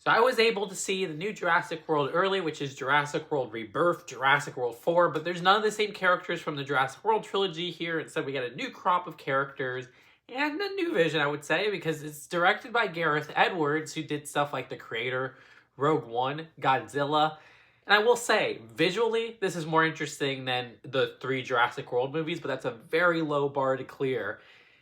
So I was able to see the new Jurassic World early, which is Jurassic World Rebirth, Jurassic World 4, but there's none of the same characters from the Jurassic World trilogy here. Instead, we get a new crop of characters and a new vision, I would say, because it's directed by Gareth Edwards, who did stuff like The Creator, Rogue One, Godzilla. And I will say, visually, this is more interesting than the 3 Jurassic World movies, but that's a very low bar to clear.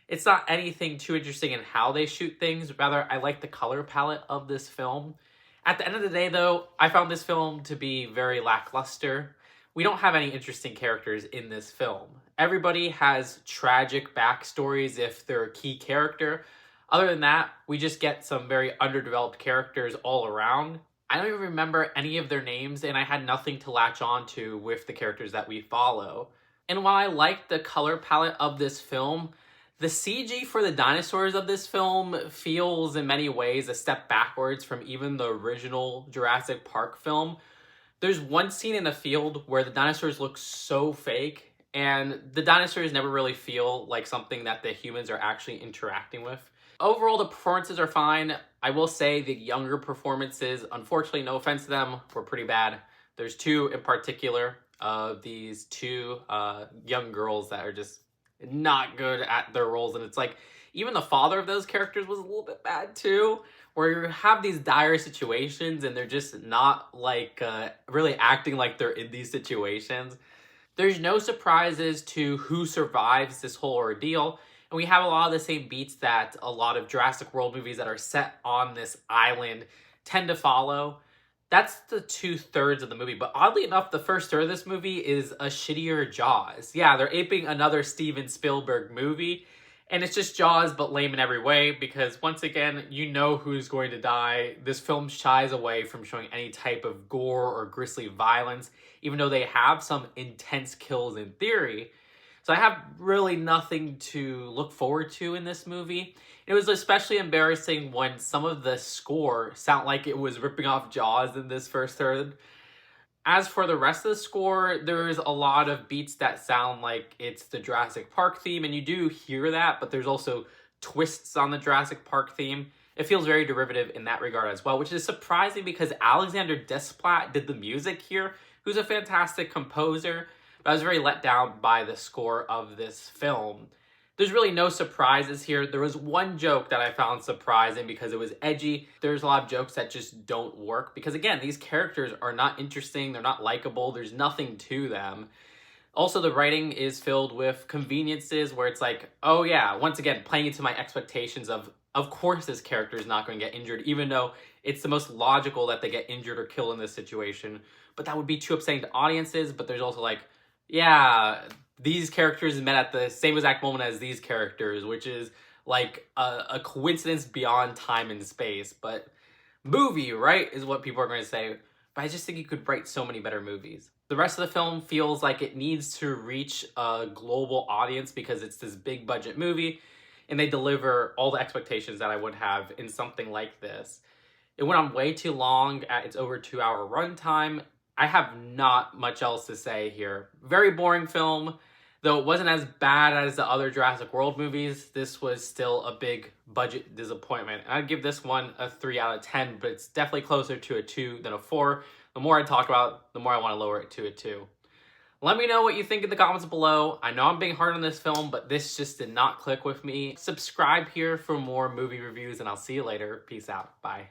It's not anything too interesting in how they shoot things. Rather, I like the color palette of this film. At the end of the day, though, I found this film to be very lackluster. We don't have any interesting characters in this film. Everybody has tragic backstories if they're a key character. Other than that, we just get some very underdeveloped characters all around. I don't even remember any of their names, and I had nothing to latch on to with the characters that we follow. And while I like the color palette of this film, the CG for the dinosaurs of this film feels in many ways a step backwards from even the original Jurassic Park film. There's one scene in a field where the dinosaurs look so fake, and the dinosaurs never really feel like something that the humans are actually interacting with. Overall, the performances are fine. I will say the younger performances, unfortunately, no offense to them, were pretty bad. There's 2 in particular of these 2 young girls that are just not good at their roles. And it's like, even the father of those characters was a little bit bad too, where you have these dire situations and they're just not like really acting like they're in these situations. There's no surprises to who survives this whole ordeal. And we have a lot of the same beats that a lot of Jurassic World movies that are set on this island tend to follow. That's the 2/3 of the movie. But oddly enough, the first third of this movie is a shittier Jaws. Yeah, they're aping another Steven Spielberg movie. And it's just Jaws, but lame in every way. Because once again, you know who's going to die. This film shies away from showing any type of gore or grisly violence, even though they have some intense kills in theory. So I have really nothing to look forward to in this movie. It was especially embarrassing when some of the score sounded like it was ripping off Jaws in this first third. As for the rest of the score, there's a lot of beats that sound like it's the Jurassic Park theme, and you do hear that, but there's also twists on the Jurassic Park theme. It feels very derivative in that regard as well, which is surprising because Alexander Desplat did the music here, who's a fantastic composer. But I was very let down by the score of this film. There's really no surprises here. There was one joke that I found surprising because it was edgy. There's a lot of jokes that just don't work because, again, these characters are not interesting. They're not likable. There's nothing to them. Also, the writing is filled with conveniences where it's like, oh yeah, once again, playing into my expectations of course this character is not going to get injured, even though it's the most logical that they get injured or killed in this situation. But that would be too upsetting to audiences. But there's also like, yeah, these characters met at the same exact moment as these characters, which is like a coincidence beyond time and space. But movie, right, is what people are going to say. But I just think you could write so many better movies. The rest of the film feels like it needs to reach a global audience because it's this big budget movie, and they deliver all the expectations that I would have in something like this. It went on way too long at its over 2-hour runtime. I have not much else to say here. Very boring film. Though it wasn't as bad as the other Jurassic World movies, this was still a big budget disappointment. And I'd give this one a 3 out of 10, but it's definitely closer to a 2 than a 4. The more I talk about, the more I want to lower it to a 2. Let me know what you think in the comments below. I know I'm being hard on this film, but this just did not click with me. Subscribe here for more movie reviews, and I'll see you later. Peace out. Bye.